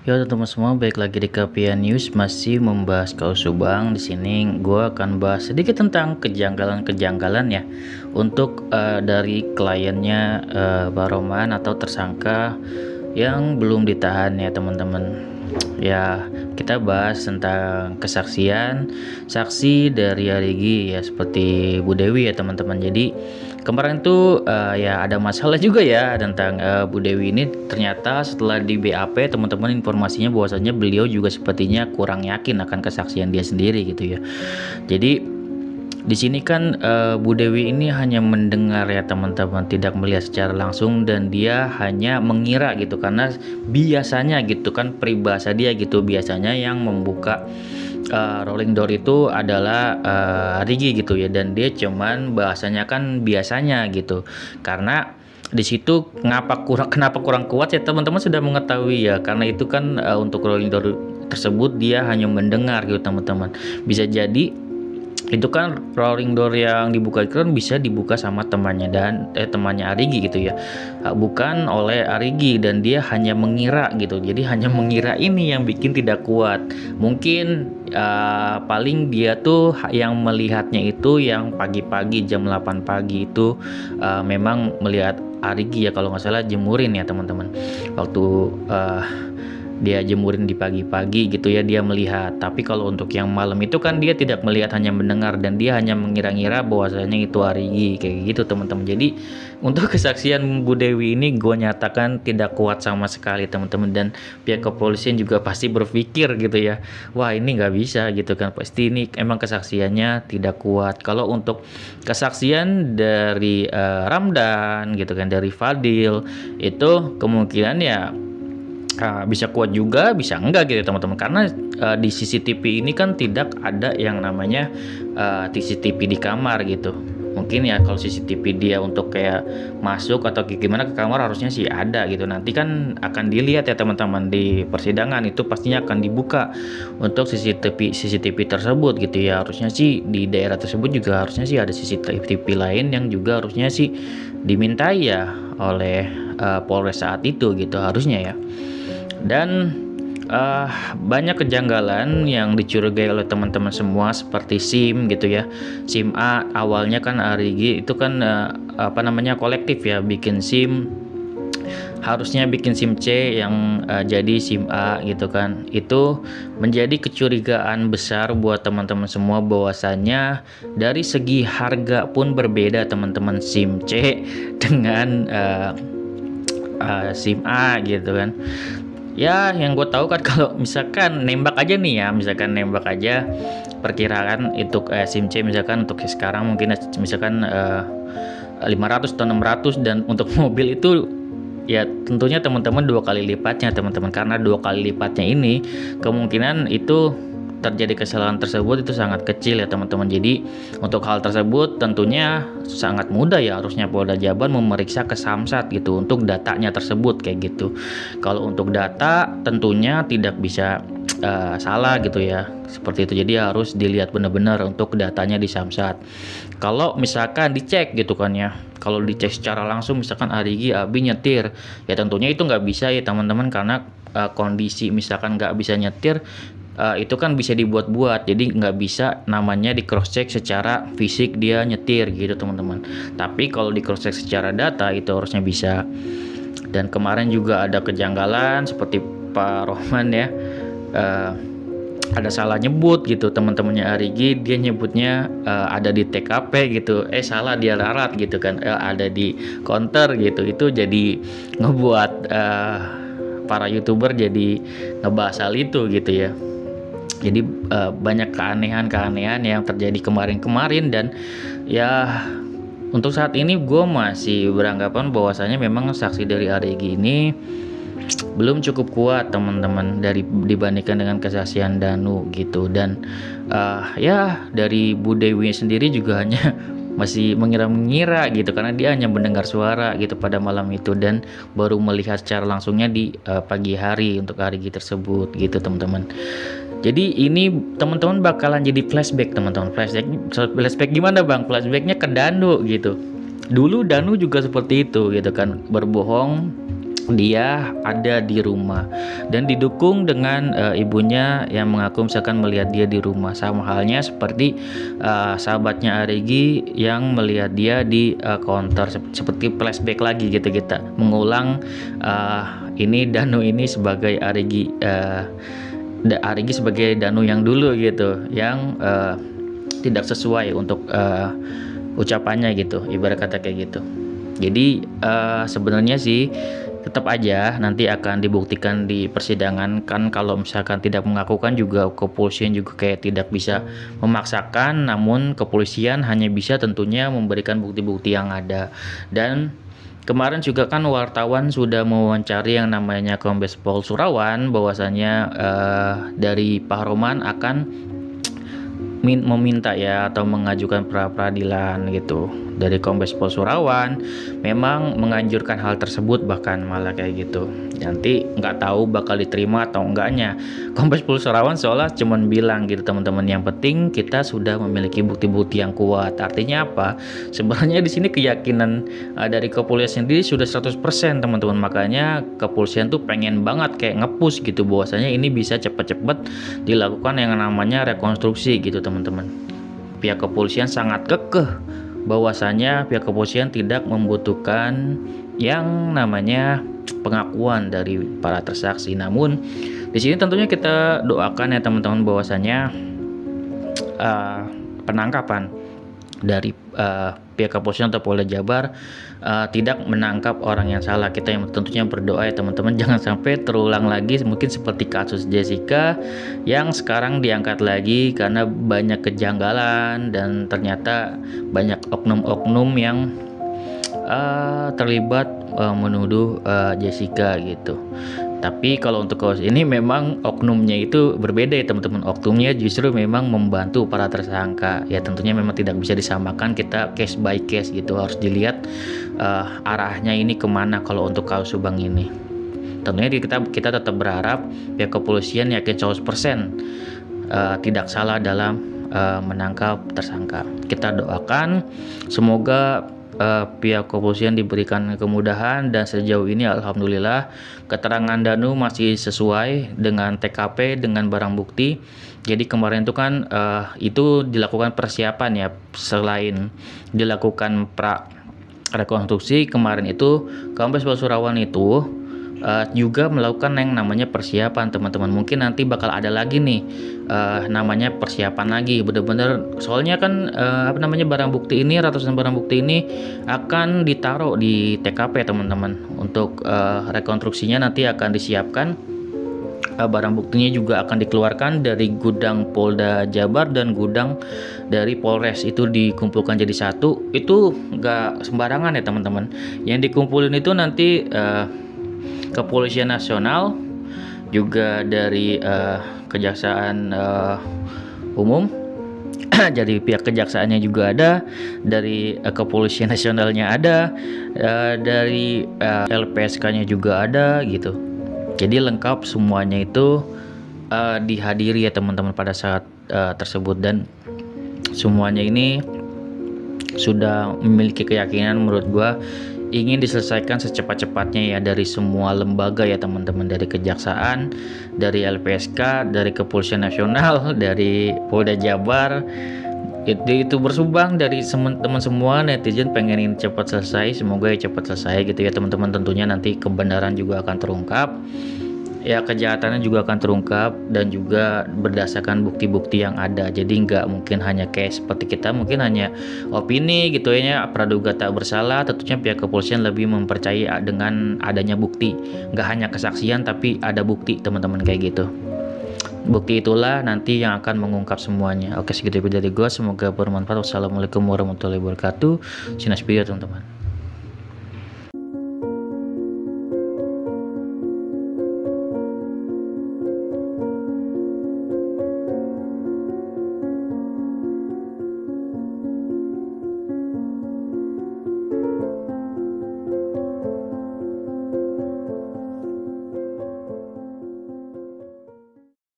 Ya teman-teman semua, baik lagi di KPIA News masih membahas kasus Subang. Di sini gue akan bahas sedikit tentang kejanggalan-kejanggalan ya untuk dari kliennya Baroman atau tersangka yang belum ditahan ya teman-teman. Ya, kita bahas tentang kesaksian saksi dari Arigi ya seperti Bu Dewi ya teman-teman. Jadi kemarin tuh ya ada masalah juga ya tentang Bu Dewi ini. Ternyata setelah di BAP teman-teman, informasinya bahwasanya beliau juga sepertinya kurang yakin akan kesaksian dia sendiri gitu ya. Jadi di sini kan Bu Dewi ini hanya mendengar ya teman-teman, tidak melihat secara langsung, dan dia hanya mengira gitu karena biasanya gitu kan peribahasa dia gitu, biasanya yang membuka rolling door itu adalah Rigi gitu ya, dan dia cuman bahasanya kan biasanya gitu karena di situ kenapa kurang kuat ya teman-teman sudah mengetahui ya, karena itu kan untuk rolling door tersebut dia hanya mendengar gitu teman-teman. Bisa jadi itu kan rolling door yang dibuka itu kan bisa dibuka sama temannya temannya Arigi gitu ya, bukan oleh Arigi, dan dia hanya mengira gitu. Jadi hanya mengira ini yang bikin tidak kuat. Mungkin paling dia tuh yang melihatnya itu yang pagi-pagi jam 8 pagi itu memang melihat Arigi ya kalau nggak salah jemurin ya teman-teman, waktu dia jemurin di pagi-pagi gitu ya, dia melihat. Tapi kalau untuk yang malam itu kan dia tidak melihat, hanya mendengar, dan dia hanya mengira-ngira bahwasanya itu Arigi kayak gitu teman-teman. Jadi untuk kesaksian Bu Dewi ini gue nyatakan tidak kuat sama sekali teman-teman, dan pihak kepolisian juga pasti berpikir gitu ya, wah ini nggak bisa gitu kan, pasti ini emang kesaksiannya tidak kuat. Kalau untuk kesaksian dari Ramdan gitu kan, dari Fadil, itu kemungkinan ya bisa kuat juga, bisa enggak gitu teman-teman, karena di CCTV ini kan tidak ada yang namanya CCTV di kamar gitu. Mungkin ya kalau CCTV dia untuk kayak masuk atau gimana ke kamar harusnya sih ada gitu. Nanti kan akan dilihat ya teman-teman di persidangan, itu pastinya akan dibuka untuk CCTV tersebut gitu ya. Harusnya sih di daerah tersebut juga harusnya sih ada CCTV lain yang juga harusnya sih dimintai ya oleh Polres saat itu gitu harusnya ya. Dan banyak kejanggalan yang dicurigai oleh teman-teman semua seperti SIM gitu ya. SIM A awalnya kan Arigi itu kan kolektif ya bikin SIM, harusnya bikin SIM C yang jadi SIM A gitu kan. Itu menjadi kecurigaan besar buat teman-teman semua bahwasannya dari segi harga pun berbeda teman-teman, SIM C dengan SIM A gitu kan. Ya yang gue tahu kan kalau misalkan nembak aja nih ya, misalkan nembak aja perkiraan itu SIM C misalkan untuk sekarang mungkin misalkan 500 atau 600, dan untuk mobil itu ya tentunya teman-teman 2 kali lipatnya teman-teman, karena 2 kali lipatnya ini kemungkinan itu terjadi kesalahan tersebut itu sangat kecil ya teman-teman. Jadi untuk hal tersebut tentunya sangat mudah ya, harusnya Polda Jabar memeriksa ke Samsat gitu untuk datanya tersebut kayak gitu. Kalau untuk data tentunya tidak bisa salah gitu ya, seperti itu. Jadi harus dilihat benar-benar untuk datanya di Samsat. Kalau misalkan dicek gitu kan ya, kalau dicek secara langsung misalkan Arigi Abi nyetir ya tentunya itu nggak bisa ya teman-teman, karena kondisi misalkan nggak bisa nyetir itu kan bisa dibuat-buat, jadi nggak bisa namanya di cross check secara fisik dia nyetir gitu teman-teman. Tapi kalau di cross check secara data itu harusnya bisa. Dan kemarin juga ada kejanggalan seperti Pak Rohman ya, ada salah nyebut gitu teman-temannya Arigi, dia nyebutnya ada di TKP gitu, salah dia rarat gitu kan, ada di counter gitu. Itu jadi ngebuat para YouTuber jadi ngebahas hal itu gitu ya. Jadi banyak keanehan-keanehan yang terjadi kemarin-kemarin, dan ya untuk saat ini gue masih beranggapan bahwasanya memang saksi dari Arigi ini belum cukup kuat teman-teman dibandingkan dengan kesaksian Danu gitu. Dan ya dari Bu Dewi sendiri juga hanya masih mengira-mengira gitu, karena dia hanya mendengar suara gitu pada malam itu dan baru melihat secara langsungnya di pagi hari untuk Arigi tersebut gitu teman-teman. Jadi ini teman-teman bakalan jadi flashback teman-teman. Flashback gimana bang? Flashbacknya ke Danu gitu. Dulu Danu juga seperti itu gitu kan, berbohong dia ada di rumah, dan didukung dengan ibunya yang mengaku misalkan melihat dia di rumah, sama halnya seperti sahabatnya Arigi yang melihat dia di counter, seperti flashback lagi gitu, kita mengulang ini Danu ini sebagai Arigi, Arigi sebagai Danu yang dulu gitu, yang tidak sesuai untuk ucapannya gitu, ibarat kata kayak gitu. Jadi sebenarnya sih tetap aja nanti akan dibuktikan di persidangan kan. Kalau misalkan tidak mengakukan juga kepolisian juga kayak tidak bisa memaksakan, namun kepolisian hanya bisa tentunya memberikan bukti-bukti yang ada. Dan kemarin juga kan wartawan sudah mewawancari yang namanya Kombes Pol Surawan, bahwasannya dari Pak Roman akan meminta ya atau mengajukan pra peradilan gitu. Dari Kombes Pol Surawan memang menganjurkan hal tersebut, bahkan malah kayak gitu. Nanti nggak tahu bakal diterima atau enggaknya. Kombes Pol Surawan seolah cuman bilang gitu, teman-teman, yang penting kita sudah memiliki bukti-bukti yang kuat. Artinya apa? Sebenarnya di sini keyakinan dari kepolisian sendiri sudah 100% teman-teman. Makanya kepolisian tuh pengen banget kayak nge-push gitu, bahwasanya ini bisa cepat-cepat dilakukan yang namanya rekonstruksi gitu teman-teman. Pihak kepolisian sangat kekeh bahwasanya pihak kepolisian tidak membutuhkan yang namanya pengakuan dari para tersaksi. Namun di sini tentunya kita doakan ya teman-teman, bahwasanya penangkapan dari pihak kepolisian atau Polda Jabar tidak menangkap orang yang salah. Kita yang tentunya berdoa ya teman-teman, jangan sampai terulang lagi mungkin seperti kasus Jessica yang sekarang diangkat lagi karena banyak kejanggalan dan ternyata banyak oknum-oknum yang terlibat menuduh Jessica gitu. Tapi kalau untuk kasus ini memang oknumnya itu berbeda ya teman-teman. Oknumnya justru memang membantu para tersangka. Ya tentunya memang tidak bisa disamakan, kita case by case gitu. Harus dilihat arahnya ini kemana kalau untuk kasus Subang ini. Tentunya kita tetap berharap pihak kepolisian yakin 100% tidak salah dalam menangkap tersangka. Kita doakan semoga pihak kepolisian diberikan kemudahan, dan sejauh ini alhamdulillah keterangan Danu masih sesuai dengan TKP dengan barang bukti. Jadi kemarin itu kan itu dilakukan persiapan ya, selain dilakukan pra rekonstruksi kemarin itu Kombes Pol Surawan itu juga melakukan yang namanya persiapan teman-teman. Mungkin nanti bakal ada lagi nih namanya persiapan lagi, bener-bener soalnya kan barang bukti ini, ratusan barang bukti ini akan ditaruh di TKP teman-teman. Untuk rekonstruksinya nanti akan disiapkan, barang buktinya juga akan dikeluarkan dari gudang Polda Jabar dan gudang dari Polres, itu dikumpulkan jadi satu. Itu nggak sembarangan ya teman-teman. Yang dikumpulin itu nanti Kepolisian Nasional, juga dari Kejaksaan Umum, jadi pihak kejaksaannya juga ada, dari Kepolisian Nasionalnya ada, dari LPSK-nya juga ada gitu. Jadi lengkap semuanya itu dihadiri ya teman-teman pada saat tersebut, dan semuanya ini sudah memiliki keyakinan menurut gua ingin diselesaikan secepat-cepatnya ya, dari semua lembaga ya teman-teman, dari kejaksaan, dari LPSK, dari Kepolisian Nasional, dari Polda Jabar. Itu bersumbang dari teman-teman semua netizen pengen ini cepat selesai. Semoga ya cepat selesai gitu ya teman-teman. Tentunya nanti kebenaran juga akan terungkap ya, kejahatannya juga akan terungkap, dan juga berdasarkan bukti-bukti yang ada. Jadi nggak mungkin hanya kayak seperti kita mungkin hanya opini gitu ya, praduga tak bersalah. Tentunya pihak kepolisian lebih mempercayai dengan adanya bukti, nggak hanya kesaksian tapi ada bukti teman-teman kayak gitu. Bukti itulah nanti yang akan mengungkap semuanya. Oke, segitu dari gue, semoga bermanfaat. Wassalamualaikum warahmatullahi wabarakatuh. Sinas video teman-teman.